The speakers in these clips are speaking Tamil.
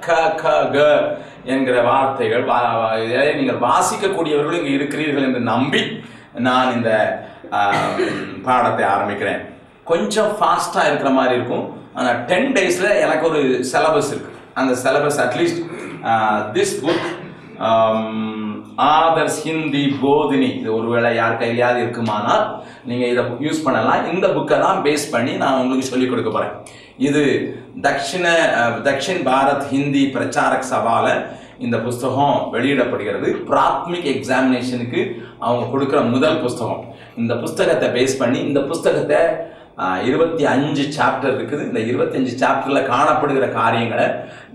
க க க என்கிற வார்த்தைகள் நீங்கள் வாசிக்கக்கூடியவர்கள் இங்கே இருக்கிறீர்கள் என்று நம்பி நான் இந்த பாடத்தை ஆரம்பிக்கிறேன். கொஞ்சம் ஃபாஸ்ட்டாக இருக்கிற மாதிரி இருக்கும். ஆனால் 10 days எனக்கு ஒரு சிலபஸ் இருக்குது. அந்த syllabus at least this book authors Hindi Bodhini, இது ஒருவேளை யார் கையிலையாவது இருக்குமானால் நீங்கள் இதை யூஸ் பண்ணலாம். இந்த புக்கை தான் பேஸ் பண்ணி நான் உங்களுக்கு சொல்லிக் கொடுக்க போகிறேன். இது தக்ஷின் பாரத் ஹிந்தி பிரச்சாரக் சபால இந்த புஸ்தகம் வெளியிடப்படுகிறது. பிராத்மிக் எக்ஸாமினேஷனுக்கு அவங்க கொடுக்குற முதல் புஸ்தகம். இந்த புஸ்தகத்தை பேஸ் பண்ணி இந்த புஸ்தகத்தை 25 சாப்டர் இருக்குது. இந்த 25 சாப்டரில் காணப்படுகிற காரியங்களை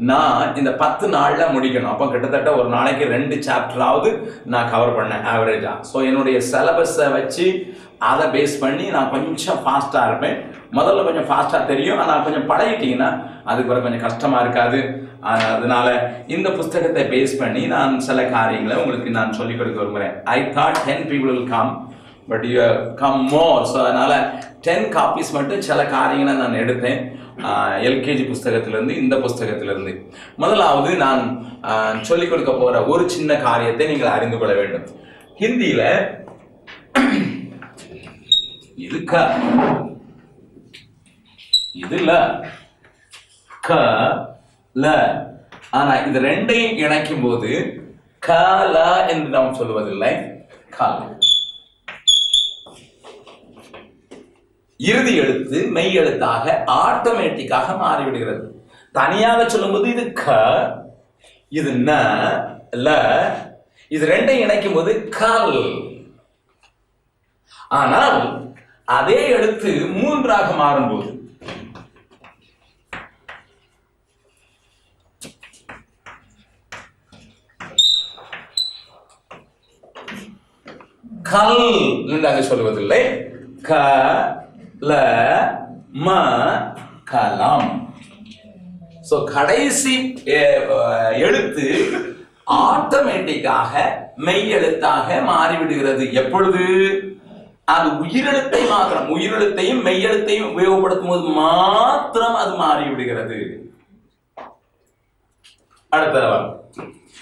நான் இந்த 10 நாளில் முடிக்கணும். அப்போ கிட்டத்தட்ட ஒரு நாளைக்கு 2 சாப்டராவது நான் கவர் பண்ணேன் ஆவரேஜாக. ஸோ என்னுடைய சிலபஸை வச்சு அதை பேஸ் பண்ணி நான் கொஞ்சம் ஃபாஸ்ட்டாக இருப்பேன். முதல்ல கொஞ்சம் ஃபாஸ்ட்டாக தெரியும், ஆனால் கொஞ்சம் பழகிட்டீங்கன்னா அதுக்கு பிறகு கொஞ்சம் கஷ்டமாக இருக்காது. அதனால இந்த புஸ்தகத்தை பேஸ் பண்ணி நான் சில காரியங்களை உங்களுக்கு நான் சொல்லிக் கொடுக்க விரும்புகிறேன். I thought 10 people will come, but you come more. So அதனால் 10 copies மட்டும் சில காரியங்களை நான் எடுத்தேன் எல்கேஜி புஸ்தகத்திலிருந்து, இந்த புஸ்தகத்திலிருந்து. முதலாவது நான் சொல்லிக் கொடுக்க போகிற ஒரு சின்ன காரியத்தை நீங்கள் அறிந்து கொள்ள வேண்டும். ஹிந்தியில் இது க, இது ல, க ல. ஆனா இது ரெண்டையும் இணைக்கும் போது க ல என்று நாம் சொல்லுவதில்லை, கல். இறுதி எழுத்து மெய் எழுத்தாக ஆட்டோமேட்டிக்காக மாறிவிடுகிறது. தனியாக சொல்லும்போது இது க, இது ந, ல. இது ரெண்டையும் இணைக்கும் போது கல். ஆனால் அதே எழுத்து 3ஆக மாறும்போது கல் என்று சொல்லுவதில்லை. க ல ம கலம். சோ கடைசி எழுத்து ஆட்டோமேட்டிக்காக மெய் எழுத்தாக மாறிவிடுகிறது. எப்பொழுது? அது உயிரெழுத்தை மாத்திரம், உயிரெழுத்தையும் மெய்யெழுத்தையும் உபயோகப்படுத்தும் போது மாத்திரம் அது மாறிவிடுகிறது. அடுத்த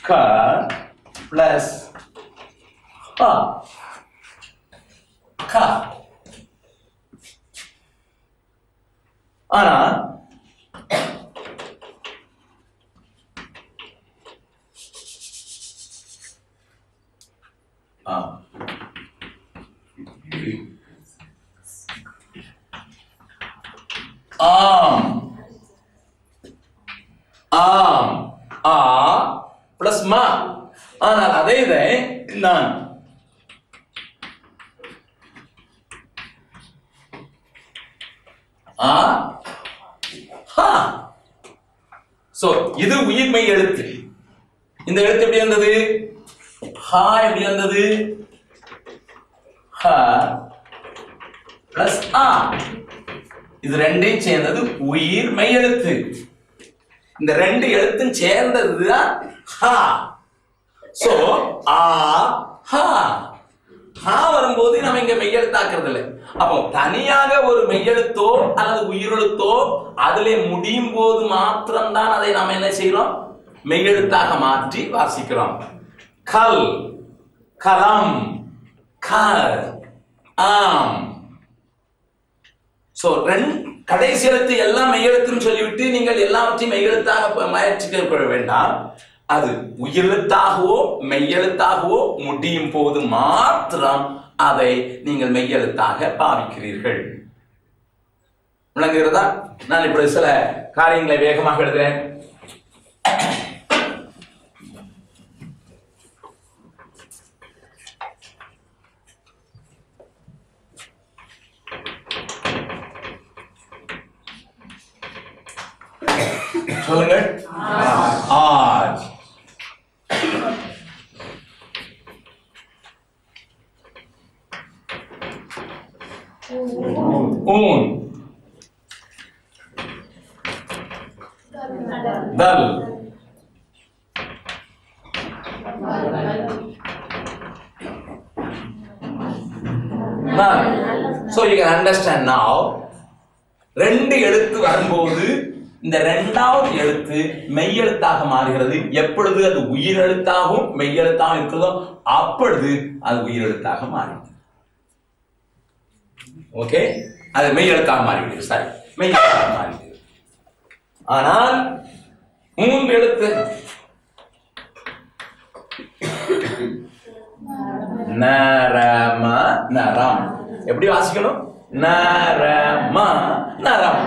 க பிளஸ் ஹ, க. ஆனா ஆம், ஆம், ஆ பிளஸ் மா. ஆனால் அதே இதை நான் ஆ ஹா. சோ இது உயிர்மெய் எழுத்து. இந்த எழுத்து எப்படி வந்தது? ஹா எப்படி வந்தது? ஹ பிளஸ் ஆ. இது ரெண்டையும் சேர்ந்தது உயிர் மெய் எழுத்து. இந்த 2 எழுத்தும் சேர்ந்ததுதான் ஹா. சோ ஆ ஹா. ஹா வரும்போது நம்ம இங்க மெய்யெழுத்தாக்குறது இல்லை. அப்போ தனியாக ஒரு மெய்யெழுத்தோ அல்லது உயிரெழுத்தோ அதிலே முடியும் போது மாத்திரம்தான் அதை நாம் என்ன செய்யறோம்? மெய்யெழுத்தாக மாற்றி வாசிக்கிறோம். கல், கலம், கர், ஆம். சோ கடைசி எழுத்து எல்லாம் மெய்யெழுத்துன்னு சொல்லிவிட்டு நீங்கள் எல்லாவற்றையும் மெய்யெழுத்தாக முயற்சிக்க வேண்டாம். அது உயிரெழுத்தாகவோ மெய்யெழுத்தாகவோ முடியும் போது மாத்திரம் அதை நீங்கள் மெய்யெழுத்தாக பாவிக்கிறீர்கள். விளங்குகிறதா? நான் இப்படி சில காரியங்களை வேகமாக எழுதுறேன். சொல்லுங்கள். ஆஜ், ஊன், dal, so you can understand now. 2 எழுத்து வரும்போது இந்த இரண்டாவது எழுத்து மெய்யெழுத்தாக மாறுகிறது. எப்பொழுது அது உயிரெழுத்தாகவும் மெய்யெழுத்தாகவும் இருக்கிறதோ அப்பொழுது அது உயிரெழுத்தாக மாறிவிடும். ஓகே, அது மெய்யெழுத்தாக மாறிவிடுது. சரி, மெய்யெழுத்தாக மாறிவிடுது. ஆனால் மூன்று எழுத்து நரம நரம் எப்படி வாசிக்கணும்? நரம நரம்.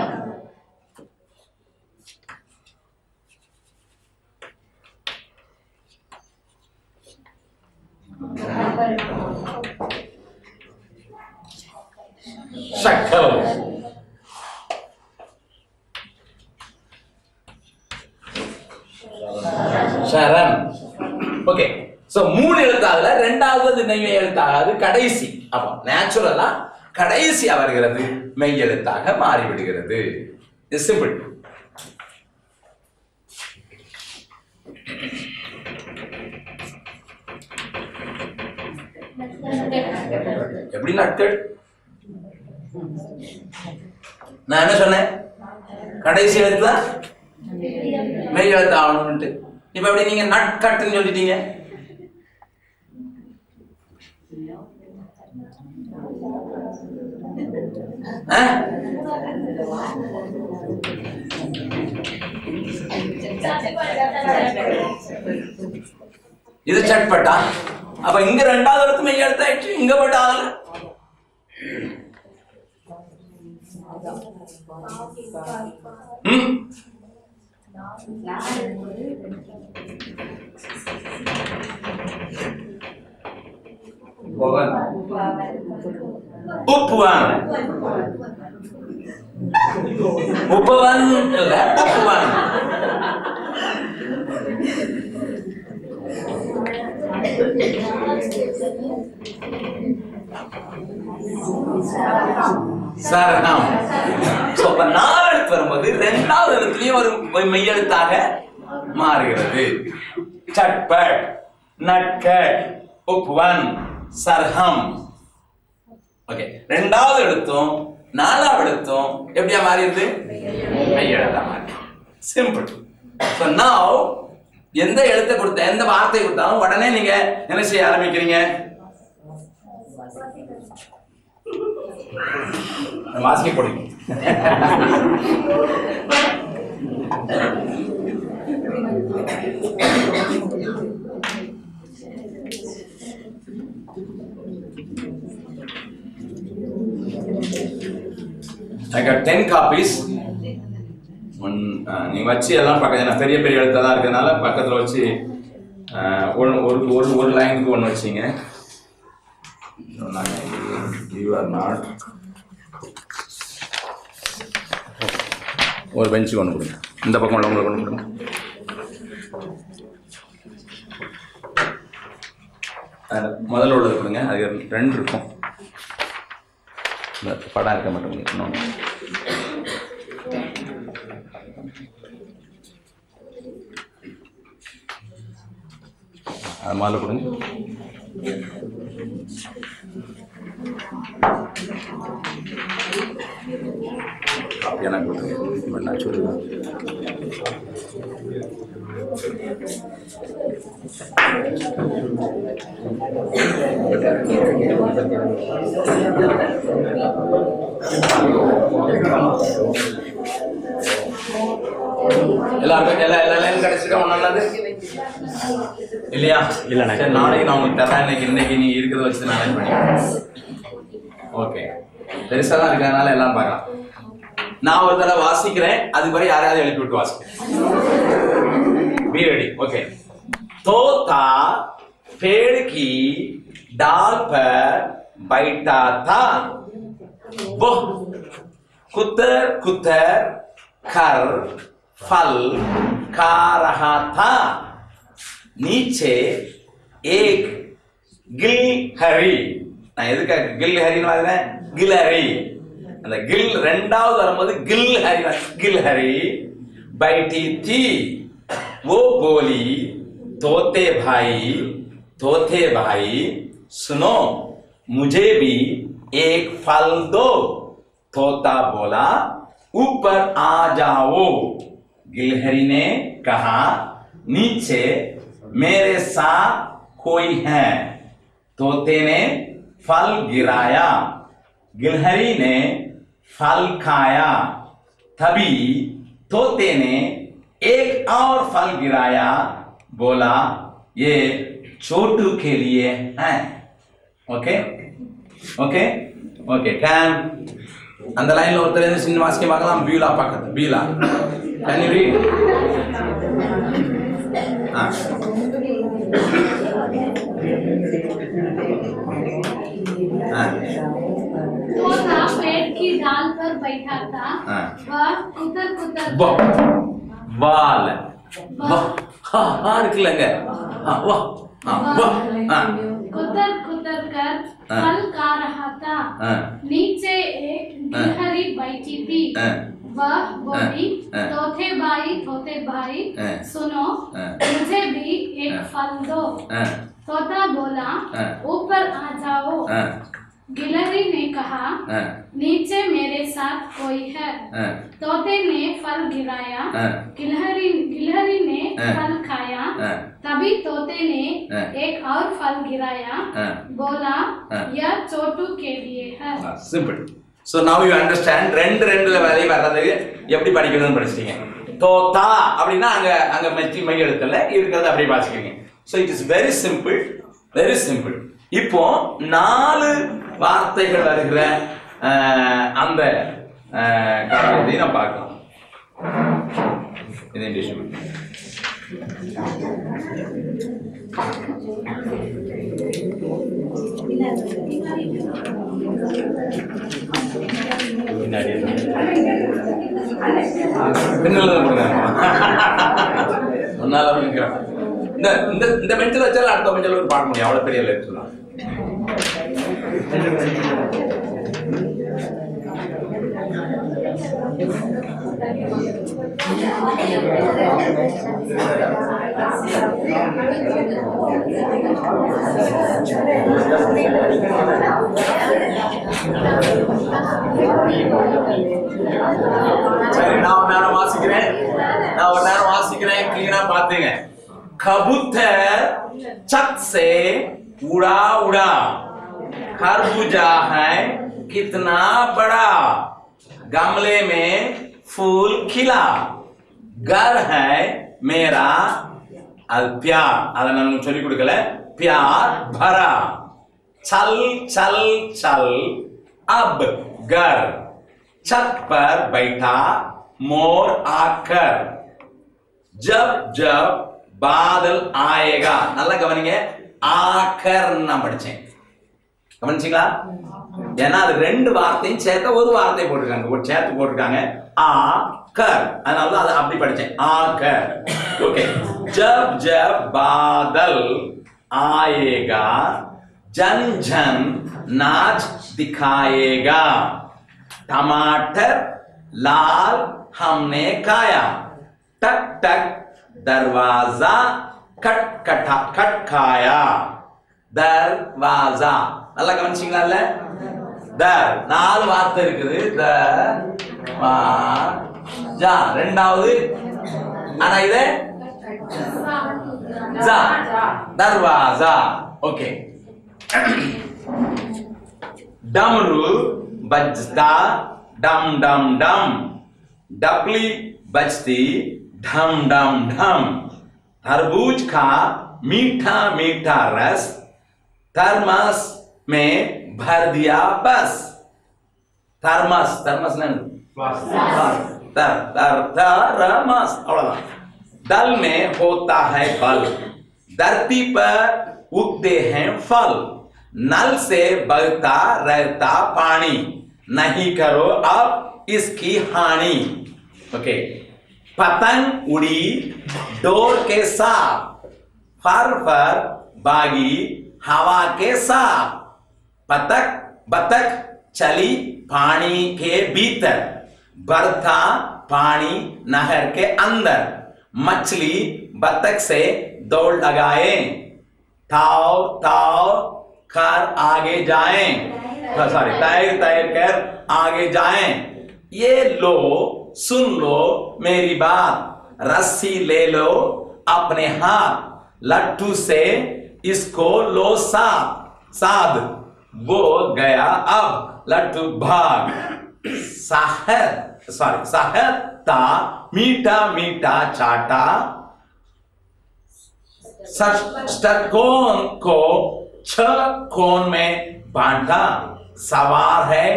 ஷக்கல். சரண். ஓகே, சோ மூணு எழுத்தாதுல ரெண்டாவது மெய் எழுத்தாகாது, கடைசி. அப்போ நேச்சுரலா கடைசியா வருகிறது மெய் எழுத்தாக மாறிவிடுகிறது. சிம்பிள். எப்படி நட்கள்? நான் என்ன சொன்னேன்? கடைசி எழுத்து மெய் எழுத்து ஆகணும்ட்டு. இப்ப எப்படி நீங்க நட் கட்டுன்னு சொல்லிட்டீங்க? இது சட்பட்டா. அப்ப இங்க ரெண்டாவது எழுத்து மெய் எழுத்தாயிடுச்சு, இங்க பட்டு ஆகல. உப்புவான். உப்பவன் இல்ல, உப்புவான். சரணம். நாலு எழுத்து வரும்போது இரண்டாவது எழுத்துலயும் ஒரு மெய்யெழுத்தாக மாறுகிறது. சட்பட், நட்கட், உப்வன், சர்ஹம். ஓகே, ரெண்டாவது எழுத்தும் நாலாவது எழுத்தும் எப்படியா மாறிடுது? மெய்யெழுத்தா மாறி. சிம்பிள். So now எந்த எழுத்தை கொடுத்த எந்த வார்த்தை கொடுத்தாலும் உடனே நீங்க என்ன செய்ய ஆரம்பிக்கிறீங்க? வாசிக்க போடுங்க. I got 10 copies. நீங்க வச்சு எல்லாம் பக்கத்துல பெரிய பெரிய எழுத்தா இருக்கிறதுனால பக்கத்துல வச்சு ஒரு லைனுக்கு ஒன்று வச்சிங்க. You are not. ஒரு பெஞ்சுக்கு ஒன்று கொடுங்க. இந்த பக்கம் உள்ளவங்களுக்கு ஒன்று கொடுங்க. முதல்ல உள்ளது கொடுங்க. அது ரெண்டு இருக்கும். படம் இருக்க மட்டும் இன்னொன்று. அது முதல்ல கொடுங்க. எனக்கு கொடுங்க. நான் சொல்லுவேன். எல்லாருக்கும் எல்லா லைன் கிடைச்சிருக்கா ஒன்னாது இல்லையா? இல்ல நாளைக்கு நான் உங்களுக்கு தரேன். இன்னைக்கு நீ இருக்கிறத வச்சு மேனேஜ் பண்ணி. ஓகே, பெருசா தான் இருக்கிறதுனால எல்லாம் பார்க்கலாம். நான் ஒரு தடவை வாசிக்கிறேன், அதுக்கு வரை யாரையாவது எழுப்பி விட்டு வாசிக்கிறேன். Be ready. Okay. तोता पेड़ की डाल पर बैठा था, वह कुतर कुतर कर फल खा रहा था. नीचे एक गिलहरी. நான் எதுக்கு கில்ஹரின்னு வாங்குறேன்? கில்ஹரி. அந்த கில் ரெண்டாவது வரும்போது गिलहरी बैठी थी. वो बोली, तोते भाई सुनो, मुझे भी एक फल दो. तोता बोला, ऊपर आ जाओ। गिलहरी ने कहा नीचे मेरे साथ कोई है। तोते ने फल गिराया। गिलहरी ने फल खाया। तभी तोते ने एक और फल गिराया। बोला ये छोटू के लिए है। ओके ஓகே ஓகே கேன் அந்த லைன்ல ஒருத்தர் என்ன சின்ன வாசிக்க பார்க்கலாம். பீலா பக்கத்து பீலா கேன் யூ ரீட்? तोता पेड़ की डाल पर बैठा था। वह कुतर कुतर वाल वाह இருக்குல்லங்க वाह वाह कुतर कुतर कर फल खा रहा था। नीचे एक गिलहरी बैठी थी। वह बोली तोते भाई सुनो मुझे भी एक फल दो। तोता बोला ऊपर आ जाओ। गिलहरी ने कहा नीचे मेरे साथ कोई है। तोते ने फल गिराया। गिलहरी ने फल खाया। तभी तोते ने एक और फल गिराया। बोला यह छोटू के लिए है। Simple. So now you understand ரெண்டுல வேலையை வர்றது எப்படி படிக்கணும்னு படிச்சிட்டீங்க. தோத்தா அப்படின்னா அங்க மை எழுத்துல இருக்கிறது அப்படியே வாசிக்கிறீங்க. So it is very simple. இப்போ 4 வார்த்தைகள் வருகிற அந்த காரியத்தை நாம் பார்க்கலாம். இது இங்கிலீஷ். இந்த பெஞ்சில் வச்சாலும் அடுத்த பெஞ்சில் ஒரு பார்க்க முடியும். அவ்வளவு பெரிய லெக்சர் தான். சரி, நான் ஒரு நேரம் வாசிக்கிறேன் கிளீனா பாத்துங்க. कबूतर छत से उड़ा खरबूजा है कितना बड़ा। गमले में फूल खिला। घर है मेरा प्यार அதை நான் சொல்லி கொடுக்கல. प्यार भरा। चल चल चल अब घर। छत पर बैठा मोर आकर। जब जब बादल आएगा. நல்லா கவனிங்க. ஆக்கர் நான் படிச்சேன். கவனிச்சீங்களா? ஏன்னா அது 2 வார்த்தையும் சேர்த்த ஒரு வார்த்தை போட்டிருக்காங்க. ஒரு சேர்த்து போட்டிருக்காங்க. ஆக்கர். அதனால அது அப்படி படிச்சேன். ஆக்கர். ஓகே. जब जब बादल आएगा जन जन नाच दिखाएगा। टमाटर लाल हमने खाया। टक टक दरवाजा खटखाया। दरवाजा நல்லா கவனிச்சீங்களா? இல்ல தர் 4 வார்த்தை இருக்குது. தர்வாஜா ரெண்டாவது. ஆனா இது ஜா दरवाजा. ओके. डमरू बजता डम डम डम। डपली बजती ढम ढम ढम। तरबूज का मीठा मीठा रस थर्मस में भर दिया बस। थर्मस नहीं थर्मस अவ்வளவுதான். दल में होता है बल। धरती पर उगते हैं फल। नल से बहता रहता पानी। नहीं करो अब इसकी हानि। ओके. पतंग उड़ी डोर के साथ। फर फर बागी हवा के साथ। बतख चली पानी के भीतर। बरथा पानी नहर के अंदर। मछली बतख से दौड़ लगाए। ताव ताव कर आगे जाएं। तैर कर आगे जाएं। ये लो सुन लो मेरी बात, रस्सी ले लो अपने हाथ, लट्टू से इसको लो साध, वो गया अब लट्टू भाग, शहद था मीठा मीठा चाटा, षटकोण को 6 कोण में बांटा, सवार है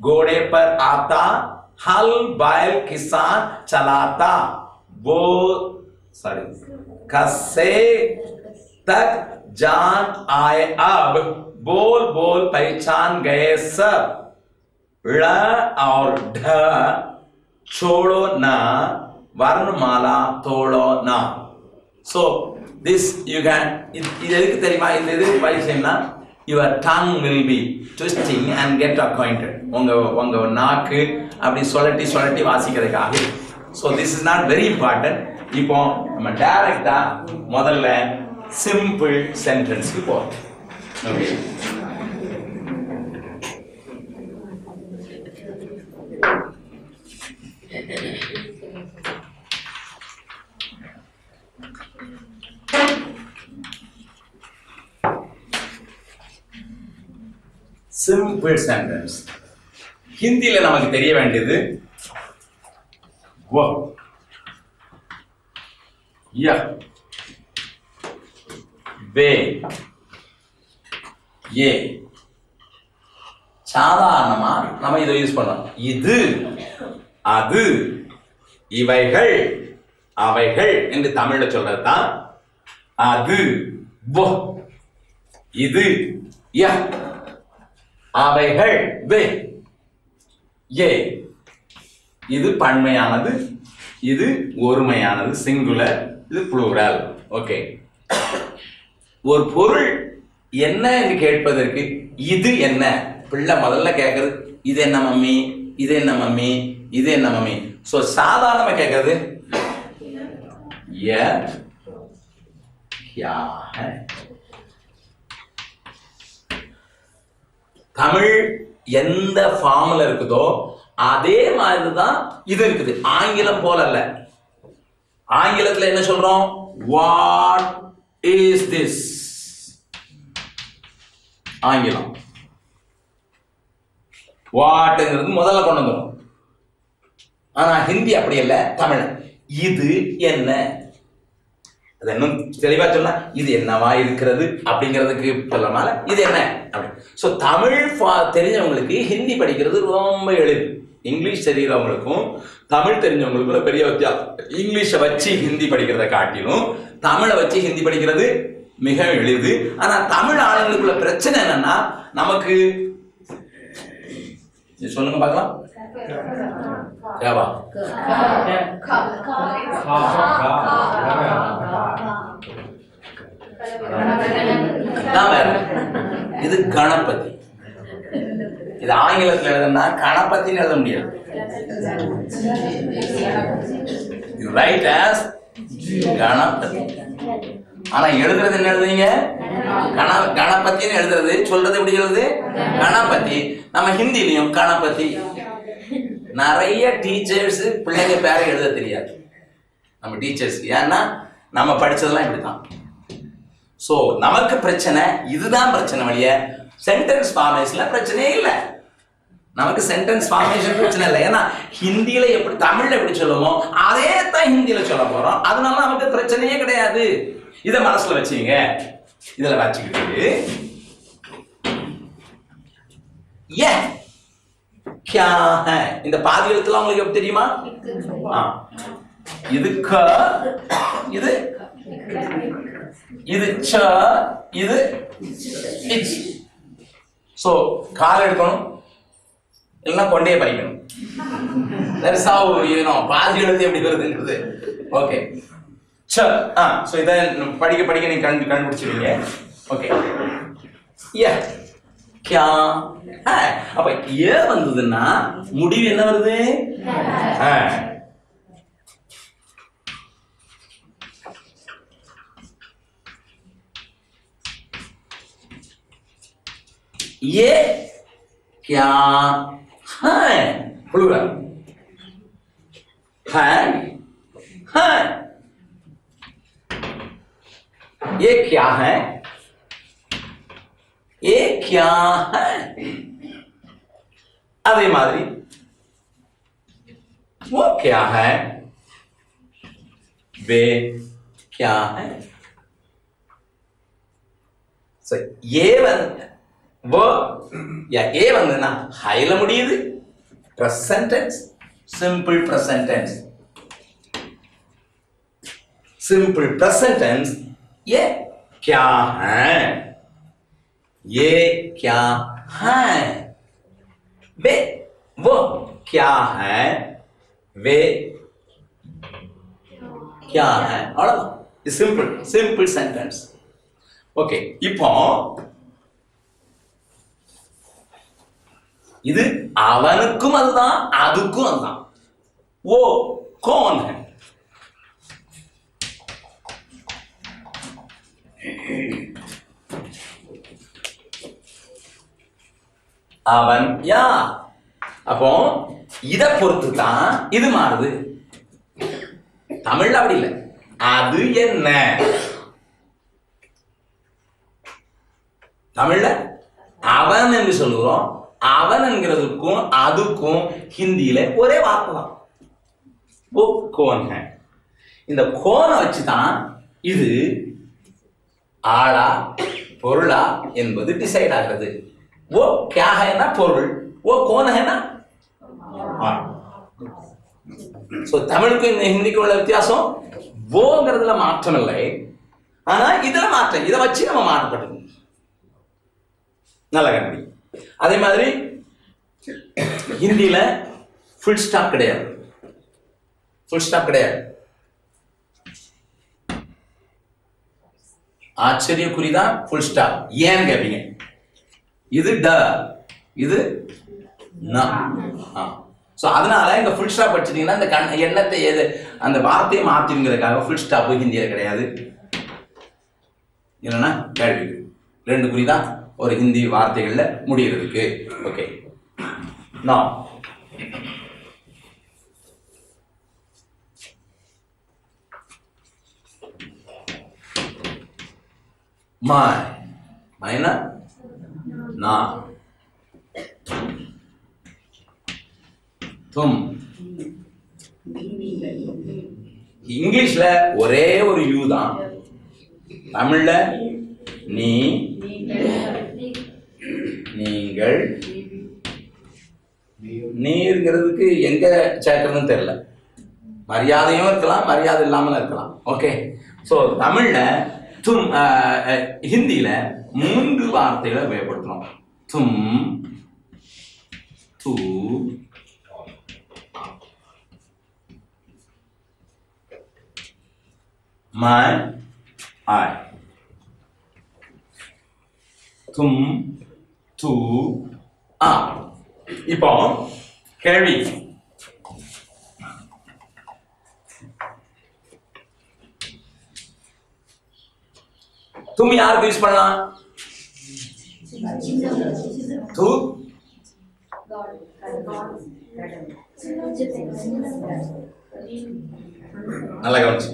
घोड़े पर आता, हल बैल किसान चलाता, वो कसे तक जान आए अब, बोल बोल पहचान गए सब, ळ और ढ छोड़ो ना, वर्णमाला तोड़ो ना. So this you can, இது எதுக்கு தெரியுமா? இந்த இது பரிசைனா your tongue will be twisting and get acquainted. உங்க நாக்கு அப்படி சொல்லட்டி வாசிக்கிறதுக்காக. So this is not very important. இப்போ நம்ம டைரக்டா முதல்ல சிம்பிள் சென்டென்ஸ்க்கு போறோம். ஓகே. சிம்பிள் சென்டென்ஸ் ஹிந்தியில நமக்கு தெரிய வேண்டியது வ, ய, வே, ஏ. சாதாரணமா நம்ம இதை யூஸ் பண்ணலாம். இது, அது, இவைகள், அவைகள் என்று தமிழ்ல சொல்றதுதான் அது, வ, இது, ய, அவைகள், வே, ஏ. இது பன்மையானது, இது ஒருமையானது, சிங்குலர், இது புளூரல். ஓகே. ஒரு பொருள் என்ன என்று கேட்பதற்கு இது என்ன, பிள்ளை முதல்ல கேட்கறது இது என்ன மம்மி, இது என்ன மம்மி, இது என்ன மம்மி. சோ சாதாரணமா கேட்கறது ய, क्या है. தமிழ் எந்த ஃபார்ம்ல இருக்குதோ அதே மாதிரி தான் இது இருக்குது. ஆங்கிலம் போல அல்ல. ஆங்கிலத்துல என்ன சொல்றோம்? What is this. ஆங்கிலம் வாட்ங்கிறது முதல்ல கொண்டு வந்துடும். ஆனா ஹிந்தி அப்படி இல்ல, தமிழ் இது என்ன, அது இன்னும் தெளிவா சொன்னா இது என்னவா இருக்கிறது அப்படிங்கிறதுக்கு சொல்லனால இது என்ன அப்படி. ஸோ தமிழ் தெரிஞ்சவங்களுக்கு ஹிந்தி படிக்கிறது ரொம்ப எளிது. இங்கிலீஷ் தெரிகிறவங்களுக்கும் தமிழ் தெரிஞ்சவங்களுக்கும் பெரிய வித்தியாசம். இங்கிலீஷை வச்சு ஹிந்தி படிக்கிறத காட்டிலும் தமிழை வச்சு ஹிந்தி படிக்கிறது மிக எளிது. ஆனா தமிழ் ஆளுங்களுக்குள்ள பிரச்சனை என்னன்னா, நமக்கு சொல்லுங்க பார்க்கலாம். இது கணபதி. இது ஆங்கிலத்தில் எழுதுனா கணபதினு எழுத முடியாது. You write as Ganapathi. ஆனா எழுதுறது என்ன எழுதுவீங்க? கணபதினு எழுதுறது. சொல்றது எப்படி எழுதுது? கணபதி. நம்ம ஹிந்திலையும் கணபதி. நிறைய டீச்சர்ஸ் பிள்ளைங்க பேரை எழுத தெரியாது நம்ம டீச்சர்ஸ். ஏன்னா நம்ம படிச்சதெல்லாம் இப்படிதான். ஸோ நமக்கு பிரச்சனை இதுதான் பிரச்சனை. வழிய சென்டென்ஸ் ஃபார்மேஷன்ல பிரச்சனையே இல்லை. நமக்கு சென்டென்ஸ் ஃபார்மேஷன் பிரச்சனை இல்லை. ஏன்னா ஹிந்தியில எப்படி தமிழ்ல எப்படி சொல்லுவோமோ அதே தான் ஹிந்தியில சொல்ல போறோம். அதனால நமக்கு பிரச்சனையே கிடையாது. இதை மனசுல வச்சுங்க. இதுல வச்சுக்கிட்டு ஏன் क्या है இந்த பாதி எழுத்துல உங்களுக்கு எப்படி தெரியுமா? இது க, இது இது ச, இது இச். சோ கால் எடுக்கணும் எல்லாம் கொண்டே படிக்கணும். That is how you know பாதி எழுத்து எப்படி வருதுங்கிறது. ஓகே. ச சோ இத படிக்க படிக்க நீங்க கண்டுபிடிச்சிடுவீங்க. ஓகே. ய क्या है. அப்ப ஏ வந்ததுன்னா முடிவு என்ன வருது? ये क्या है. प्लूरल. है, है। ये क्या है? ये क्या है? அதே மாதிரி वो क्या है? वे क्या है? So, ये वो या ஏ வந்துனா ஹைல முடியுது. present tense, simple present tense. simple present tense ये क्या है? ये क्या है? वे वो क्या है? वे क्या है? அவ்வளவுதான். simple sentence. ஓகே, இப்போ இது அவனுக்கும் அதுதான், அதுக்கும் அதுதான். वो कौन है? அவன் யார்? அப்போ இத பொறுத்து தான் இது மாறுது. தமிழ்ல அப்படி இல்லை. அது என்ன? தமிழ்ல அவன் என்று சொல்லுகிறோம். அவன் என்கிறதுக்கும் அதுக்கும் ஹிந்தியில ஒரே வார்த்தை தான். वो कौन है? இந்த கோனை வச்சுதான் இது ஆளா பொருளா என்பது டிசைட் ஆகிறது. वो क्या है ना பொருள், वो कौन है ना ஆள். சோ தமிழுக்கும் ஹிந்திக்கும் உள்ள வித்தியாசம் வோங்கிறதுல மாற்றம் இல்லை, ஆனா இதுல மாற்றம். இதை வச்சு நம்ம மாற்றப்பட்டது. நல்ல கண்டி. அதே மாதிரி ஹிந்தியில ஃபுல் ஸ்டாப் கிடையாது. ஃபுல் ஸ்டாப் கிடையாது. ஆச்சரியக்குறிதான் ஃபுல் ஸ்டாப். ஏன்னு கேட்பீங்க. இது ட, இது ந. சோ அதனால இந்த ஃபுல் ஸ்டாப் வச்சிட்டீங்கன்னா இந்த எண்ணத்தை எது அந்த வார்த்தையை மாத்திங்கிறதுக்காக ஃபுல் ஸ்டாப் ஹிந்தியில கிடையாது. என்னன்னா கேள்வி ரெண்டு குறிதான் ஒரு ஹிந்தி வார்த்தைகள்ல முடியறதுக்கு. ஓகே, நான் மைனா நான் தும். இங்கிலீஷ்ல ஒரே ஒரு யூ தான். தமிழ்ல நீ, நீங்கள். நீங்கிறதுக்கு எங்க சேர்க்கறதுன்னு தெரியல. மரியாதையும் இருக்கலாம், மரியாதை இல்லாமலும் இருக்கலாம். ஓகே, சோ தமிழ்ல தும், ஹிந்தியில 3 வார்த்தைகளை உபயோகப்படுத்தணும். தும், தூ, मैं, I. தும், தூ, ஆ. இப்போ கேள்வி. தும் யாருக்கு யூஸ் பண்ணலாம்? தூ நல்லா கவனிச்சு.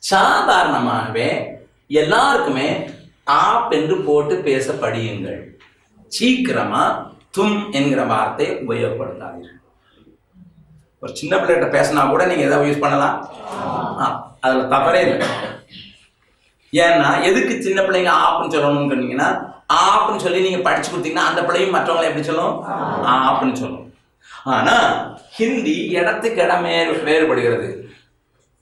சாதாரணமாகவே எல்லாருக்குமே ஆப் என்று போட்டு பேச படியுங்கள். சீக்கிரமா தும் என்கிற வார்த்தை உபயோகப்படுத்தாதீர்கள். ஒரு சின்ன பிள்ளைகிட்ட பேசினா கூட நீங்க எதாவது யூஸ் பண்ணலாம். அதுல தவறே இல்லை. ஏன்னா எதுக்கு சின்ன பிள்ளைங்க ஆப்னு சொல்லணும்னு சொன்னீங்கன்னா, ஆப்னு சொல்லி நீங்க படிச்சு கொடுத்தீங்கன்னா அந்த பிள்ளையும் மற்றவங்களை எப்படி சொல்லும்? ஆப்னு சொல்லும். ஆனா ஹிந்தி இடத்துக்கு இடம் வேறுபடுகிறது.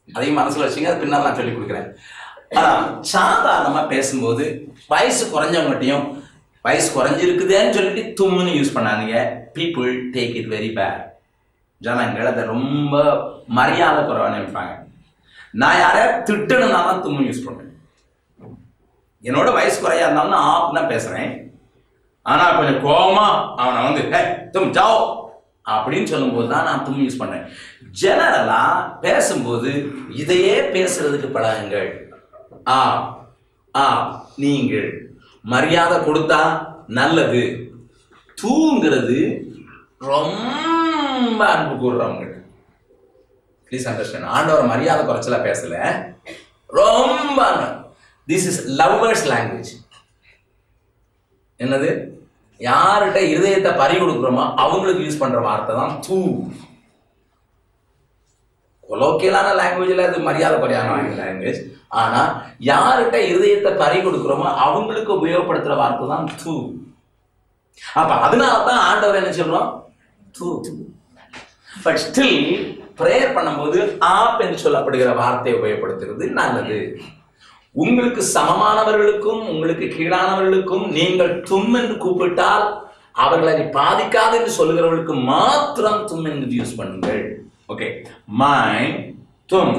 அதையும் மனசுல வச்சுங்க, அது பின்னால் நான் சொல்லி கொடுக்குறேன். ஆனா சாதாரணமா பேசும்போது வயசு குறைஞ்சவங்ககிட்டையும் வயசு குறைஞ்சிருக்குதுன்னு சொல்லிட்டு தும்முன்னு யூஸ் பண்ணாதீங்க. People take it very bad. ஜனங்கள் அதை ரொம்ப மரியாதை குறைவான நினைப்பாங்க. நான் யாரையா திட்டணும்னா தான் தும்மு யூஸ் பண்ணுறேன். என்னோட வயசு குறையா இருந்தாலும் நான் ஆப் தான் பேசுறேன். ஆனா கொஞ்சம் கோபமா அவனை வந்து தும் ஜாவோ அப்படின்னு சொல்லும் போது தான் நான் தும் யூஸ் பண்றேன். ஜெனரலா பேசும்போது இதையே பேசுறதுக்கு பழகுங்கள். நீங்கள் மரியாதை கொடுத்தா நல்லது. தூங்கிறது ரொம்ப அன்பு கூறுறவங்க. Please understand. ஆண்டவர் மரியாதை குறைச்சலா பேசல, ரொம்ப. This is lovers language. என்னது? யார்கிட்ட இருதயத்தை பறி கொடுக்குறோமோ அவங்களுக்கு யூஸ் பண்ற வார்த்தை தான் தூ. கொலோக்கியலான லாங்குவேஜ்ல அது மரியாதை குறையான லாங்குவேஜ். ஆனா யார்கிட்ட இருதயத்தை பறி கொடுக்குறோமோ அவங்களுக்கு உபயோகப்படுத்துற வார்த்தை தான் தூ. அப்ப அதனாலதான் ஆண்டவர் என்ன சொல்றோம்? தூ. பட் ஸ்டில் பிரேயர் பண்ணும்போது ஆப் என்று சொல்லப்படுகிற வார்த்தையை உபயோகப்படுத்துறது நல்லது. உங்களுக்கு சமமானவர்களுக்கும் உங்களுக்கு கீழானவர்களுக்கும் நீங்கள் தும் என்று கூப்பிட்டால் அவர்களை பாதிக்காது என்று சொல்லுகிறவர்களுக்கு மாத்திரம் தும் என்று யூஸ் பண்ணுங்கள். ஓகே, மை தும்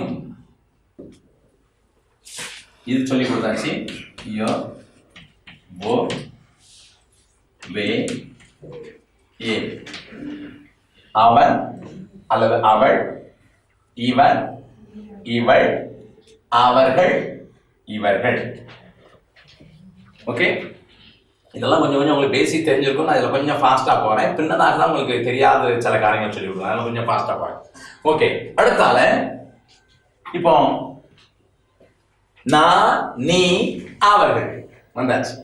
இது சொல்லி கொடுத்தாச்சு. யோ வோ வே ஏ, அவன் அல்லது அவள், இவன் இவள், அவர்கள் இவர்கள். ஓகே, இதெல்லாம் கொஞ்சம் கொஞ்சம் உங்களுக்கு பேசிக் தெரிஞ்சிருக்கும். நான் இதில் கொஞ்சம் ஃபாஸ்ட்டாக போகிறேன். பின்னதாக தான் உங்களுக்கு தெரியாத சில காரியங்கள் சொல்லி கொடுக்குறேன். அதெல்லாம் கொஞ்சம் ஃபாஸ்ட்டாக போகிறேன். ஓகே, அடுத்தால இப்போ நான், நீ, அவர்கள் வந்தாச்சு.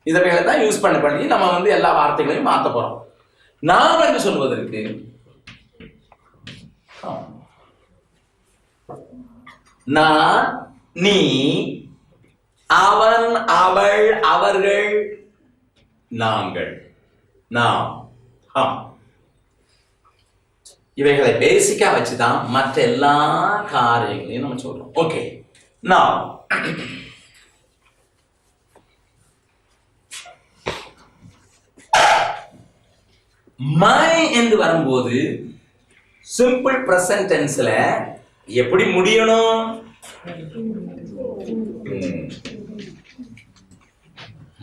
இதை தான் யூஸ் பண்ணி நம்ம எல்லா வார்த்தைகளையும் மாற்ற போகிறோம். நாம் என்று சொல்வதற்கு நான், நீ, அவன், அவள், அவர்கள், நாங்கள், நாம். இவைகளை பேசிக்கா வச்சுதான் மற்ற எல்லா காரியங்களையும் நம்ம சொல்றோம். ஓகே, நாம் மை என்று வரும்போது சிம்பிள் பிரசன்ட் டென்ஸ்ல எப்படி முடியணும்?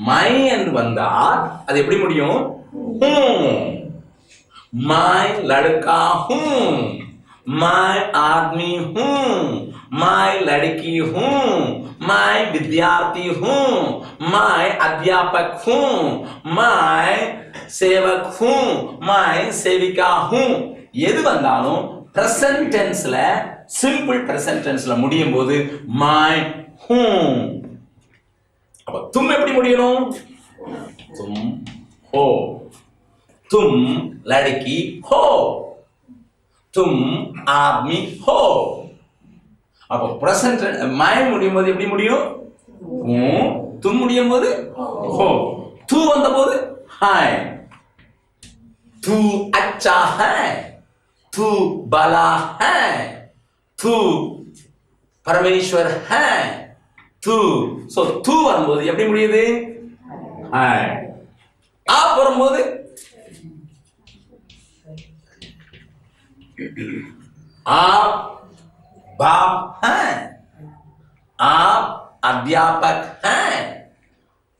மை என்று வந்தால் அது எப்படி முடியும்? மை லड़का हूं, मैं आदमी हूं, मैं लड़की हूं, मैं विद्यार्थी हूं, मैं अध्यापक हूं, मैं सेवक हूं, मैं सेविका हूं. எது வந்தாலும் பிரசன்ட் டென்ஸ்ல சிம்பிள் பிரசன்ட் டென்ஸ்ல முடியும் போது மை ஹூம். அப்ப தும் எப்படி முடியணும்? தும் ஹோ, तुम लड़की हो, तुम आदमी हो. அப்போ பிரசன்ட் மை முடியும் போது எப்படி முடியும்? தும் முடியும் போது ஹோ, தூ வந்த போது ஹாய், तू अच्छा है, तू भला है, तू परमेश्वर है, तू. சோ தூ வரும்போது எப்படி முடியுது? ஹாய். ஆப் வரும்போது आप बाप हैं, आप अध्यापक हैं,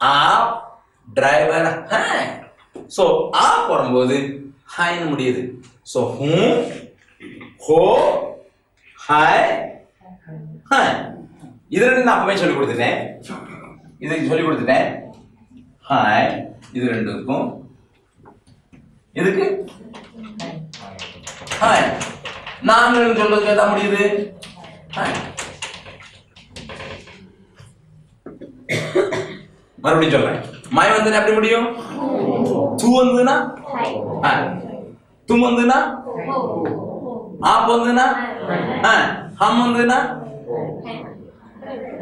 आप ड्राइवर हैं. सो आप வரும்போது ஹாய்னு முடியுது. சோ ஹூ, ஹோ, ஹாய், ஹாய். இது ரெண்டு நான் அப்பவே சொல்லி கொடுத்துட்டேன். இதுக்கு சொல்லி கொடுத்துட்டேன். ஹாய் இது ரெண்டுக்கும், இதுக்கு ஹாய். நாங்கள் சொல்றதுக்கு எதாவது முடியுது? ஹாய். மறுபடியும் சொல்றேன். மை வந்து எப்படி முடியும்? தூ வந்துனா ஹாய், தும் வந்துனா ஆப் வந்துனா ஹாய், ஹம் வந்துனா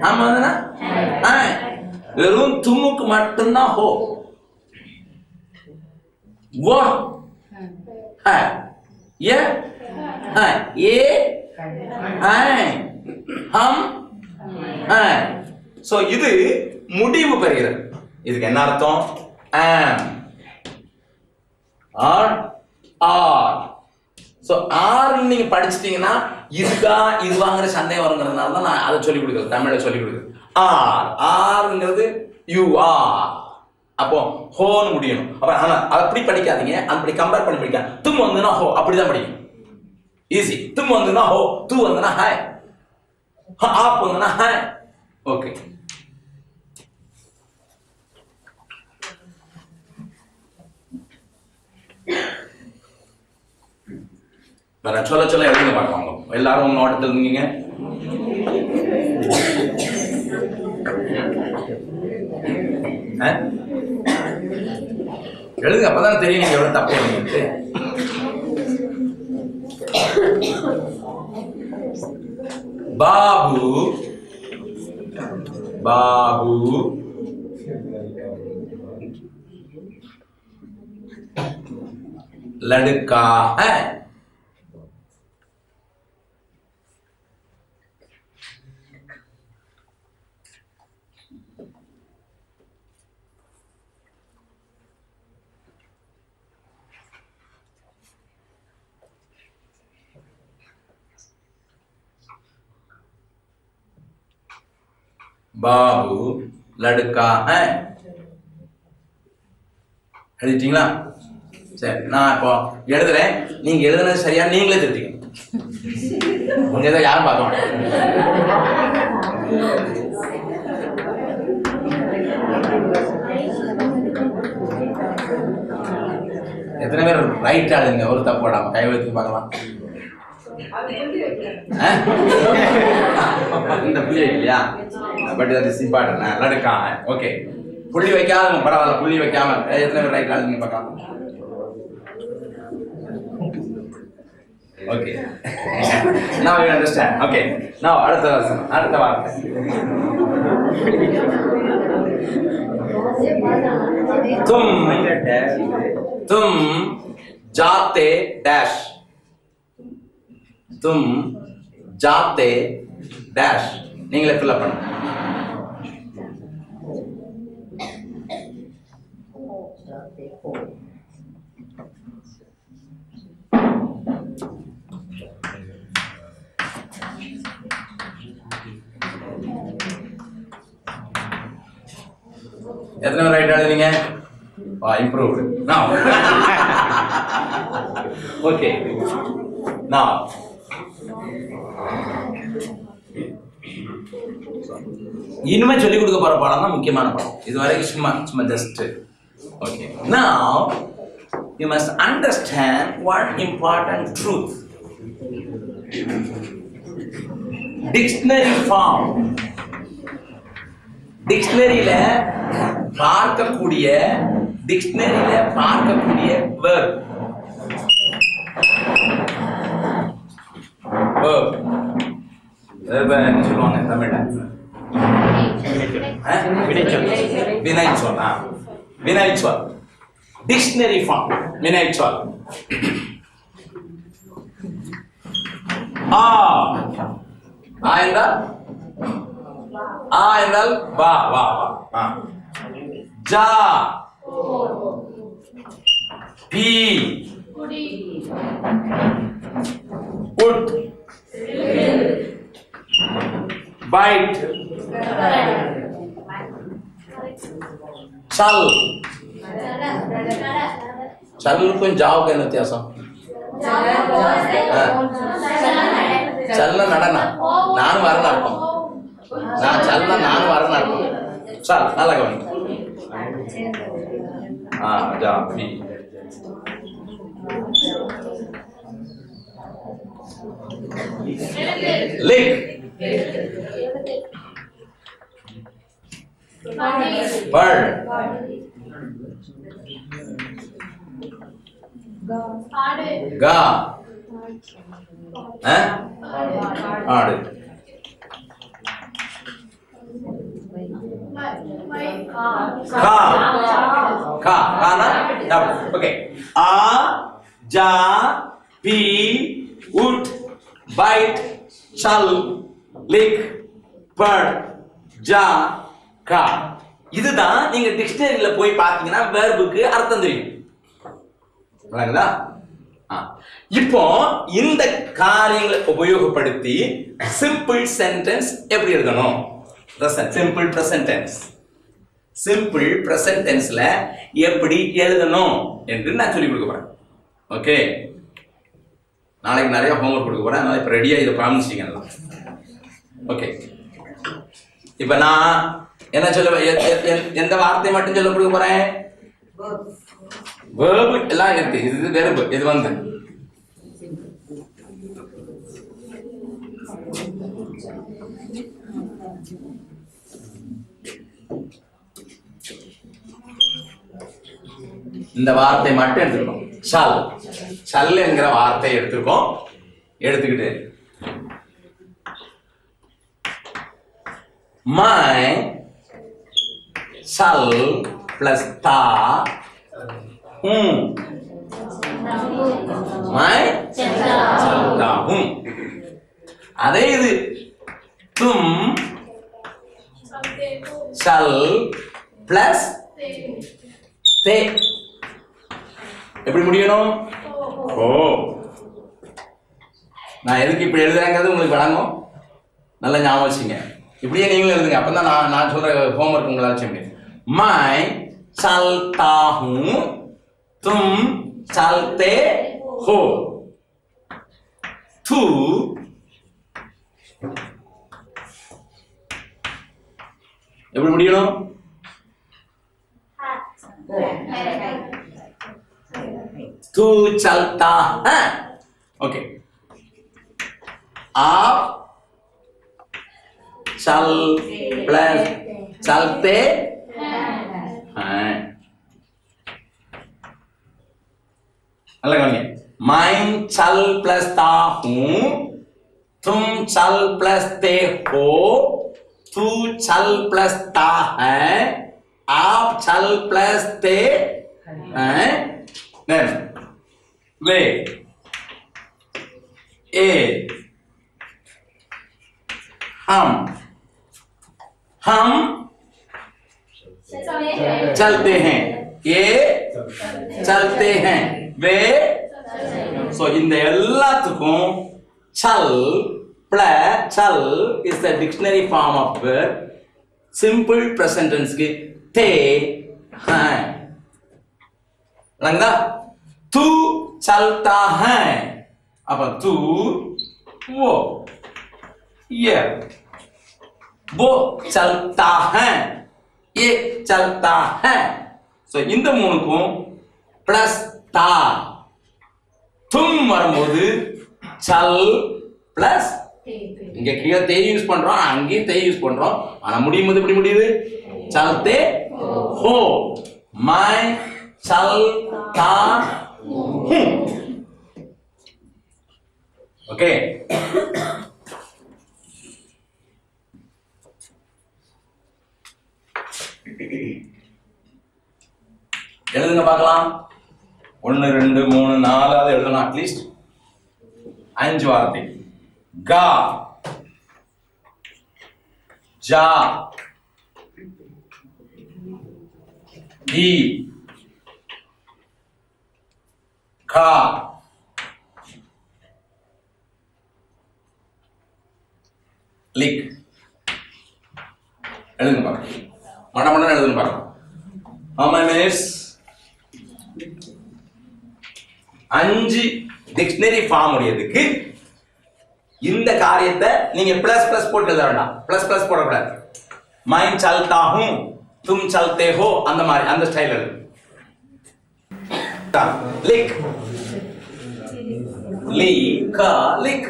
ஹம் வந்துனா ஹாய். வெறும் தும்முக்கு மட்டும்தான் ஹோ. वो है, ये है, ये है, हम है. சோ இது முடிவு பெறுகிறது. இதுக்கு என்ன அர்த்தம்? am or are. So are நீங்க படிச்சிட்டீங்கன்னா இதுவாங்கிற சந்தேகம் வருங்கிறதுனால தான் நான் அதை சொல்லி கொடுக்குறேன், தமிழ்ல சொல்லி கொடுக்குறேன். ஆர்ங்கிறது யூ ஆர். அப்போ ஹோன்னு முடியணும். அப்ப ஆனா அப்படி படிக்காதீங்க, அப்படி கம்பேர் பண்ணி படிக்காதீங்க. தும் வந்துனா ஹோ, அப்படிதான் படிக்கணும். ஈஸி. தும் வந்துனா ஹோ, தூ வந்துனா ஹாய், ஆப் வந்துனா ஹாய். ஓகே. இப்ப நான் சொல்ல சொல்ல எழுதுங்க பார்க்கலாம். எல்லாரும் உங்க நோட்டத்தில் இருந்தீங்க. எழுதுங்க, அப்பதான் தெரியும் நீங்க எவ்வளவு தப்பு எழுதுங்க. बाबू बाबू लड़का है। बाबू लड़का है. எழுதிட்டீங்களா? சரி, நான் இப்போ எழுதுறேன். நீங்க எழுதுனது சரியா நீங்களே திருத்திக்கணும். உங்க யாரும் பார்க்க மாட்டாங்க. எத்தனை பேர் ரைட் ஆளுங்க? ஒரு தப்பு போடாம கை வைத்து பார்க்கலாம். இந்த புள்ளி இல்லையா? But that is important. லடுக்கா. ஓகே, புள்ளி வைக்காம பரவாயில்ல, புள்ளி வைக்காம எத்தனை பேர் ரைட் ஆளுங்க பார்க்கலாம். Okay, now you understand. Okay, now அடுத்த வார்த்தை. तुम जाते डैश. तुम जाते डैश. நீங்களே fill up பண்ணுங்க. எத்தனை பேர் ரைட் எழுதுறீங்க? improved. Now okay, now இனிமே சொல்லிக் கொடுக்க போற பாடம் தான் முக்கியமான பாடம். இது வரைக்கும் சும்மா just. Okay, now you must understand one important truth. Dictionary form. டிக்ஷனரியில பார்க்கக்கூடிய verb. என்ன சொல்லுவாங்க தமிழ்ல? வினைச்சொல். வினைச்சொல். டிக்ஷனரி ஃபார்ம் வினைச்சொல். என்றால் வா வா வா. ஜா பி உட் பைட் சல். சல்லுக்கும் ஜாவுக்கும் என்ன வித்தியாசம்? சல்ல நடனா நானும் வரணும் அர்த்தம். நான் சல்ல நானும் வரணும் அர்த்தம். சல் நல்லா கவனி. ஜா பி லிக் பர்ட் கா ஆடு. Okay. A, ja, pi, ut, bite, shall, lick, bird, ja, ka. இதுதான் நீங்க டிக்ஷனரியில போய் பாத்தீங்கன்னா வெர்புக்கு அர்த்தம் தெரியும். இப்போ இந்த காரியங்களை உபயோகப்படுத்தி சிம்பிள் சென்டென்ஸ் எப்படி எழுதணும்? Simple present tense. Simple present டென்ஸ்ல எப்படி எழுதணும் என்று நான் சொல்லிக் கொடுக்க போறேன். ஓகே, நாளைக்கு நிறைய ஹோம்ஒர்க் கொடுக்க போறேன். அதனால இப்ப ரெடியா இதை ப்ராமிசிங்க. ஓகே, இப்ப நான் என்ன சொல்ல, எந்த வார்த்தை மட்டும் சொல்ல கொடுக்க போறேன்? verb எல்லாம் இருக்கு. இது verb. இது வந்து இந்த வார்த்தை மட்டும் எடுத்துக்கணும். சல் சல் என்கிற வார்த்தை எடுத்துக்கோம். எடுத்துக்கிட்டு மை சல் பிளஸ் தா ஹூம் மை चलता हूं. அதே இது तुम चल प्लस ते எப்படி முடியணும்? ஓ, நான் எதுக்கு இப்படி எழுதுறேங்கிறது உங்களுக்கு வழங்கும். நல்லா ஞாபகம் வச்சுங்க. இப்படியே நீங்களும் எழுதுங்க. அப்பதான் நான் சொல்ற ஹோம்ஒர்க் உங்களால செய்ய முடியும். मैं चलता हूं, तुम चलते हो. तू எப்படி முடியணும்? तू चलता है. ओके, आप चल प्लस चलते हैं. अलग बनिए. मैं चल प्लस ता हूं, तुम चल प्लस ते हो, तू चल प्लस ता है, आप चल प्लस ते हैं. Then वे ए हम चलते हैं, ये चलते हैं, वे. So இந்த எல்லாத்துக்கும் चल plus चल is the dictionary form of verb. Simple present tense की थे हैं. लगता तू चलता है. अब तू वो ये वो चलता है, ये चलता है. So இந்த மூணுக்கும் பிளஸ் தா. तुम வரும்போது चल பிளஸ் இங்க கீழே தே யூஸ் பண்றோம், அங்கேயும் தே யூஸ் பண்றோம். ஆனா முடியும் போது எப்படி முடியுது? चलते हो. मैं चलता हूं. ओके, எழுதுங்க பார்க்கலாம். 1 2 3 4 எழுதணும். அட்லீஸ்ட் 5 வார்த்தை. கா, ஜா, தி, கா, லிக். எழுதுங்க பார்க்கலாம். மடமடன்னு எழுதுங்க பார்க்கலாம். How many minutes? 5 dictionary form உடையதுக்கு இந்த காரியத்தை நீங்க பிளஸ் பிளஸ் போட்டு எழுத வேண்டாம். பிளஸ் பிளஸ் போடக்கூடாது. मैं चलता हूं, तुम चलते हो, அந்த மாதிரி அந்த ஸ்டைல் எழுது. லிக், லீ கா லிக்.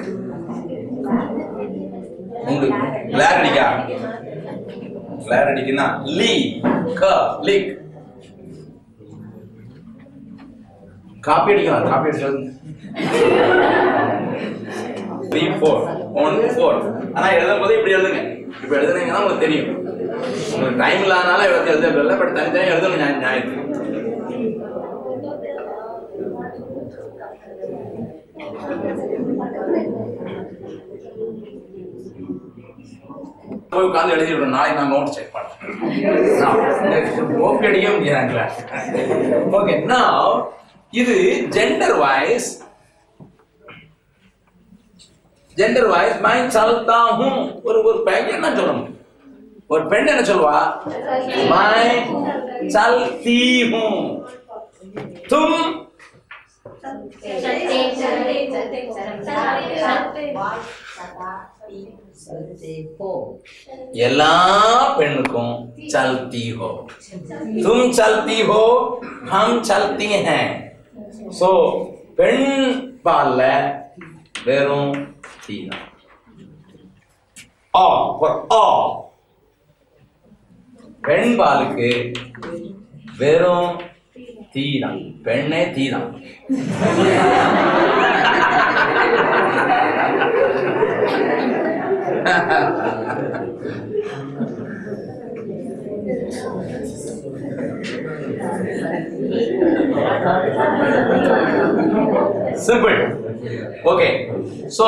உங்களுக்கு கிளாரிட்டிக்குன்னா லீ கா லிக். காப்பி அடிக்கலாம். காப்பி அடிச்சு 3 4 1 4. ஆனா எழுதும் போது இப்படி எழுதுங்க. இப்ப எழுதுனீங்கன்னா உங்களுக்கு தெரியும். உங்களுக்கு டைம் இல்லாதனால எழுத பட் தனித்தனியாக எழுதணும். ஞாயிற்று போய் உட்காந்து எழுதிவிடும். நாளைக்கு நான் நோட் செக் பண்ணேன். ஓகே அடிக்க முடியாதுங்களா? ஓகே, நவ் இது ஜெண்டர் வைஸ். ஜெண்டர் வைஸ் मैं चलता हूं. ஒரு பையன் என்ன சொல்லணும்? ஒரு பெண் என்ன சொல்வா? मैं चलती हूं. तुम எல்லா பெண்ணுக்கும் चलती हो. तुम चलती हो, हम चलती हैं. सो பெண் பால்ல வெறும் தீ தான். பெண் பாலுக்கு வெறும் தீ தான், பெண்ணே தீ தான். சிம்பிள். ஓகே, சோ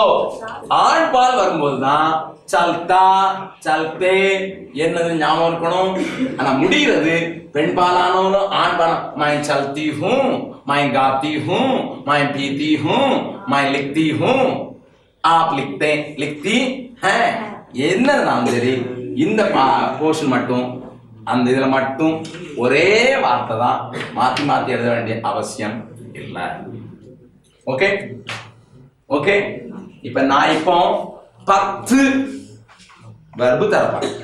ஆண் பால் வரும்போது தான் சல்தா சல்தே என்னது ஞாபகம் இருக்கணும். ஆனா முடிகிறது பெண் பாலானாலும் ஆண் பால். மை சல்தி ஹூ, மை காத்தி ஹூ, மை பீती हूं, மை लिखती हूं, आप लिखते लिखती हैं. என்னன்னாலும் சரி இந்த போர்ஷன் மட்டும் அந்த இதுல மட்டும் ஒரே வார்த்தை தான், மாத்தி மாத்தி எழுத வேண்டிய அவசியம் இல்லை. Okay okay. இப்ப நான் இப்போ 10 வெர்பு தரப்போறேன்.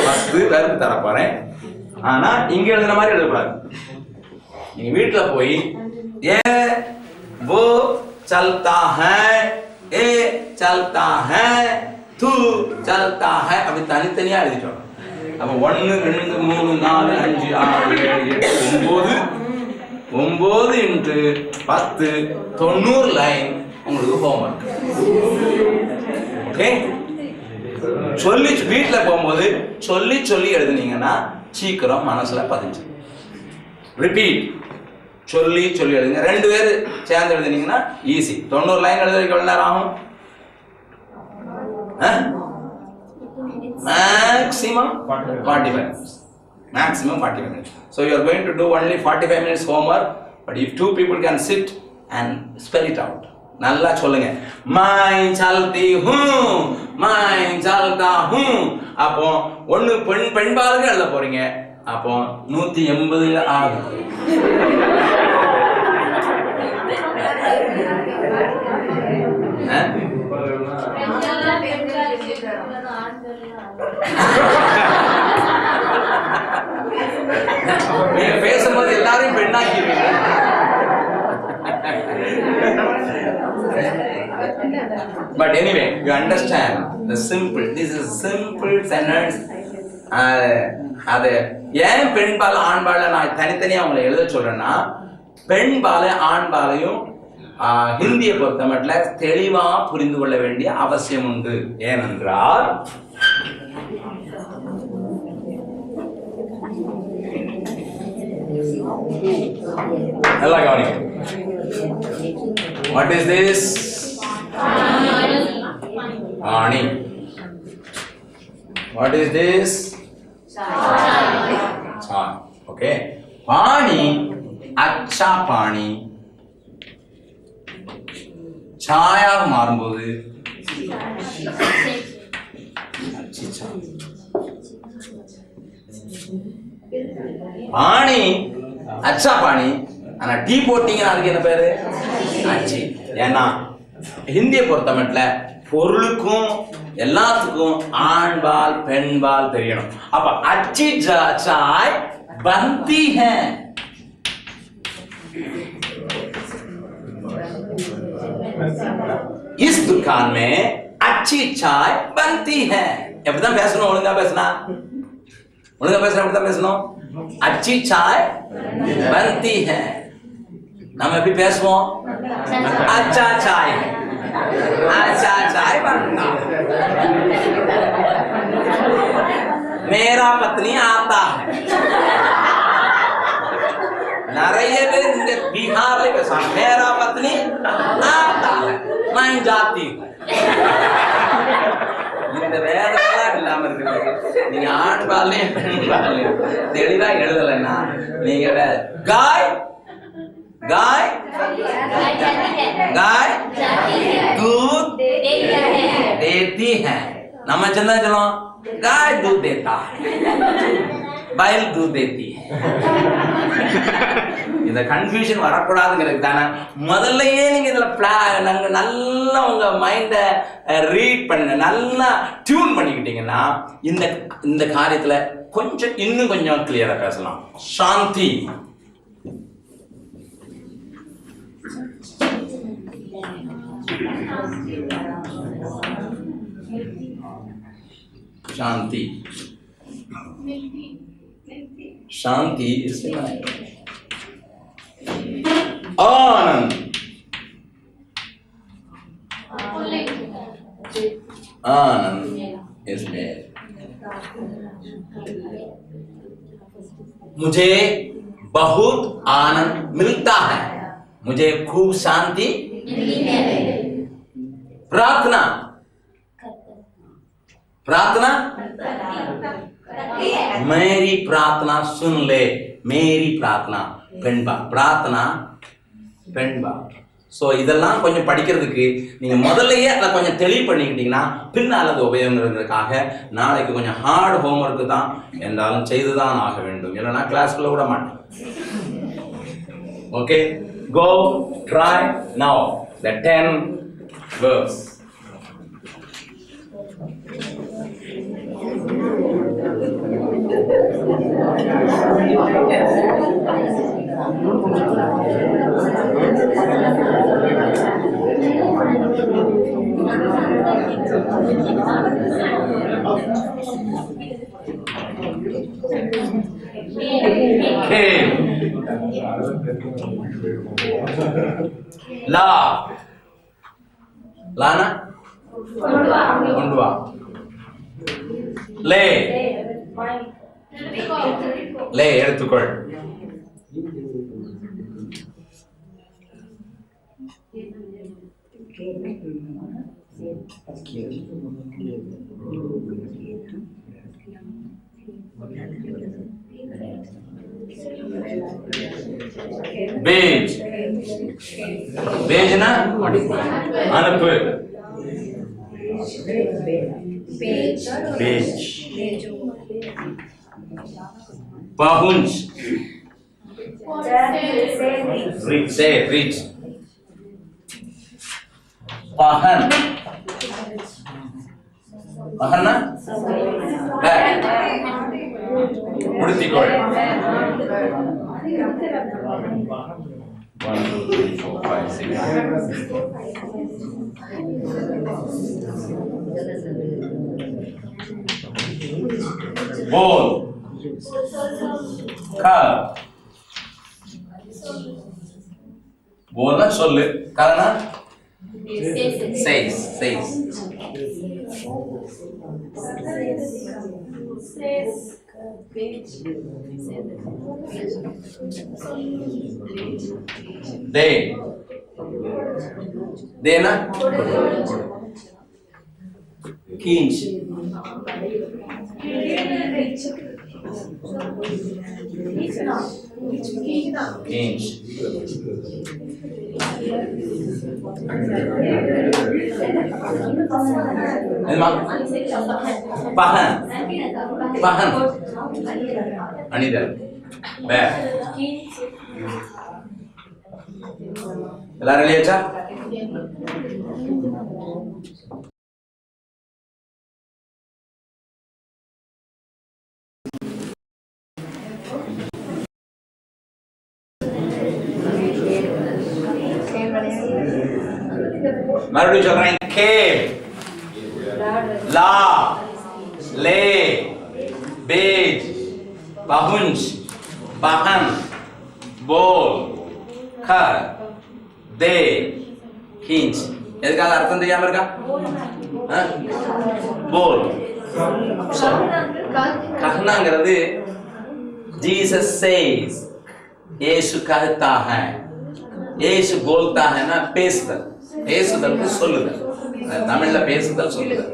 10 வெர்பு தரப்போறேன். ஆனா இங்க எழுதுன மாதிரி எழுதக்கூடாது. நீங்க வீட்டுல போய் ஏ वो चलता है, ए चलता है, तू चलता है அப்படி தனித்தனியா எழுதிட்டோம். அப்ப 1 2 3 4 5 6 7 8 9 இன்ட்டு 10 90 லைன் உங்களுக்கு ஹோம்வொர்க். ஓகே, சொல்லி வீட்டுல போகும்போது சொல்லி சொல்லி எழுதுனீங்கன்னா சீக்கிரம் மனசுல பதிஞ்சு. ரிப்பீட், சொல்லி சொல்லி எழுதுங்க. 2 பேர் சேர்ந்து எழுதுனீங்கன்னா ஈஸி. 90 லைன் எழுதுறதுக்கு எவ்வளவு நேரம் ஆகும்? Maximum 45 minutes. Maximum 45 minutes. So you are going to do only 45 minutes homework. But if 2 people can sit and spell it out. நல்லா சொல்லுங்க. मैं चलती हूँ, मैं चलता हूँ. அப்போ ஒன்னு பெண் பாலுக்கு எழுத போறீங்க. அப்போ 180 ஆகும். நீங்க பேசும்போது எல்லாரையும் பெண்ணாக்கிடுவீங்க. But anyway, you understand the simple. This is simple sentence. அது ஏன் பெண் பால் ஆண் பால நான் தனித்தனியா உங்களை எழுத சொல்றேன்னா, பெண் பால ஆண் பாலையும் ஹிந்தியை பொறுத்த மட்டும் தெளிவா புரிந்து கொள்ள வேண்டிய அவசியம் உண்டு. ஏனென்றால் நல்லா கவனிங்க. What is this? Pani. What is this? Chai. Okay. Pani, अच्छा पानी. छाया मारुம்போது अच्छी छाया. पानी अच्छा पानी. ஆனா டீ போட்டீங்கன்னா அதுக்கு என்ன பேரு? அச்சி. ஏன்னா ஹிந்தியை பொறுத்த மட்டும் பொருளுக்கும் எல்லாத்துக்கும் ஆண்பால் பெண்பால் தெரியணும். அப்ப अच्छी चाय बनती है. इस दुकान में अच्छी चाय बनती है. எப்படிதான் பேசணும்? ஒழுங்கா பேசினா எப்படிதான் பேசணும்? अच्छी चाय बनती है. நம்ம எப்படி பேசுவோம்? अच्छा चाय, अच्छा चाय बनता. मेरा पत्नी आता है. நிறைய பேர் இந்த பீகார்ல பேசுறாங்க. मेरा पत्नी आता है, मैं जाती हूँ. இந்த வேதெல்லாம் இல்லாம இருக்கிறது. நீங்க ஆண் பாலையும் பெண் பாலையும் தெளிவா எழுதலைன்னா நீங்க गाय गाय गाय दूध देती है. நம்ம சொன்னா சொல்லுவோம் गाय दूध देता है, बैल दूध देती है. இந்த கன்ஃபியூஷன் வரக்கூடாதுங்கிறது தானே முதல்லயே நீங்க இதுல நல்லா உங்க மைண்ட ரீட் பண்ண நல்லா டியூன் பண்ணிக்கிட்டீங்கன்னா இந்த காரியத்துல கொஞ்சம் இன்னும் கொஞ்சம் கிளியரா பேசலாம். சாந்தி, शांति, शांति इससे बनाएंगे। आनंद, आनंद इसमें मुझे बहुत आनंद मिलता है, मुझे खूब शांति मिलती है। प्रार्थना, प्रार्थना, मेरी प्रार्थना सुन ले, मेरी प्रार्थना பெண்பா, பிரார்த்தனா பெண்பா. ஸோ இதெல்லாம் கொஞ்சம் படிக்கிறதுக்கு நீங்கள் முதல்லையே அதை கொஞ்சம் தெளிவு பண்ணிக்கிட்டீங்கன்னா பின்னால் அது உபயோகங்கிறதுக்காக நாளைக்கு கொஞ்சம் ஹார்ட் ஹோம்ஒர்க்கு தான் என்றாலும் செய்து தான் ஆக வேண்டும், இல்லைன்னா கிளாஸ்க்குள்ள விட மாட்டேன். Okay, go try now the 10 verbs. Came. La. Lana. Undwa. Le. Le எடுத்துக்கொள். भेज, भेजना अनपु, भेज, पहुंच, reach, say reach, पहन, पहनना, उड़तीकोड़, 1 2 3 4 5 6 बोल, कर, बोलना சொல்லு, करना says, says, दे, देना, खींच, खींच, पहन, पहन, अनिदल, बैठ, எல்லாரும் இல்லையாச்சா? மறுபடியும் சொல்றேன். கேம், லா, லே, பேஜ், பहुंच, பहन, बोल, कर, दे, खींच. எதுக்காக அர்த்தம் தெரியாம இருக்கா? बोल, कहनाங்கிறது जीसस सेज, यीशु कहता है, यीशु बोलता है ना, பேசுதல், பேசுதல் சொல்லுதல், தமிழ்ல பேசுதல் சொல்லுதல்.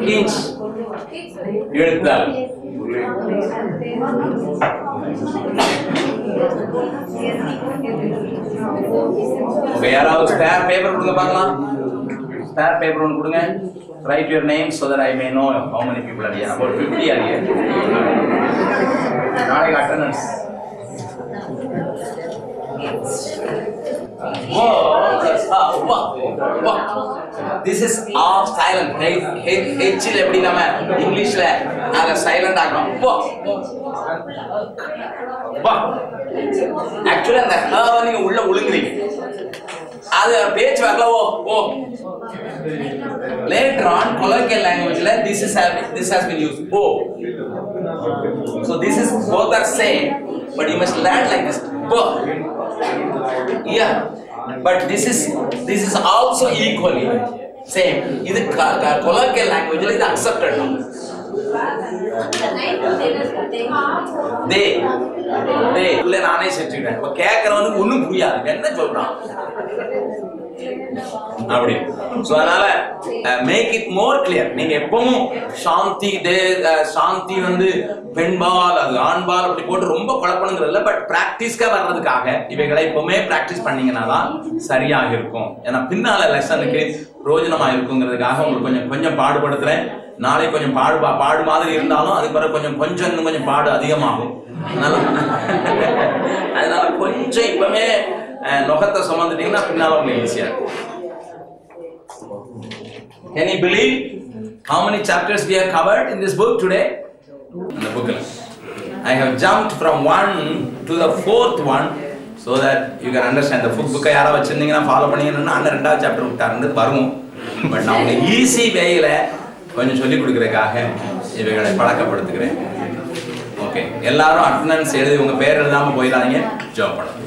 खींच, இழுத்தல். ஓகே, யாராவது ஸ்பேர் பேப்பர் கொடுங்க பார்க்கலாம். ஸ்பேர் பேப்பர் ஒன்று கொடுங்க. Write your name so that I may know how many people are here. About 50 are here. நாளைக்கு attendance. This is all silent. ஹெச்சில் எப்படி நம்ம இங்கிலீஷ்ல அதை சைலண்ட் ஆகணும். ஆக்சுவலி அந்த நீங்க உள்ள ஒழுங்குறீங்க, அது பேச்சு வரல. ஓ later on colloquial language la this has been used. So this is both are same, but you must learn like this. Yeah, but this is also equally same. This colloquial language is accepted now. they உள்ள நானே செஞ்சுட்டேன். இப்ப கேக்குறவனுக்கு ஒண்ணும் புரியாது என்ன சொல்றான் அப்படி. சோ அதனால மேக் இட் மோர் கிளியர். நீங்க எப்பவும் சாந்தி சாந்தி வந்து பெண்பால் அது ஆண்பால் அப்படி போட்டு ரொம்ப குழப்பணுங்கிறதுல, பட் பிராக்டிஸ்க்கா வர்றதுக்காக இவைகளை எப்பவுமே பிராக்டிஸ் பண்ணீங்கன்னா தான் சரியாக இருக்கும். ஏன்னா பின்னால லெசனுக்கு பிரயோஜனமா இருக்குங்கிறதுக்காக உங்களுக்கு கொஞ்சம் பாடுபடுத்துறேன். நாளை கொஞ்சம் பாடு மாதிரி இருந்தாலும் அதுக்கு பிறகு கொஞ்சம் பாடு அதிகமாகும். அதனால கொஞ்சம் இப்பவே நுகத்தை சுமந்துட்டீங்கன்னா பின்னால உங்களுக்கு ஈஸியா இருக்கும். Can you believe how many chapters we have covered in this book today? In the book, I have jumped from 1 to the 4th one so that you can understand. The book யாரா வச்சிருந்தீங்கன்னா ஃபாலோ பண்ணீங்கன்னா அந்த 2வது சாப்டர் விட்டாருன்னு வரும். பட் நான் உங்களுக்கு ஈஸி வேயில கொஞ்சம் சொல்லி கொடுக்கறதுக்காக இவைகளை பழக்கப்படுத்துகிறேன். ஓகே, எல்லாரும் அட்டெண்டன்ஸ் எழுதி உங்க பேர் எழுதாம போயிடாதீங்க. ஜாப் பண்ணுங்க.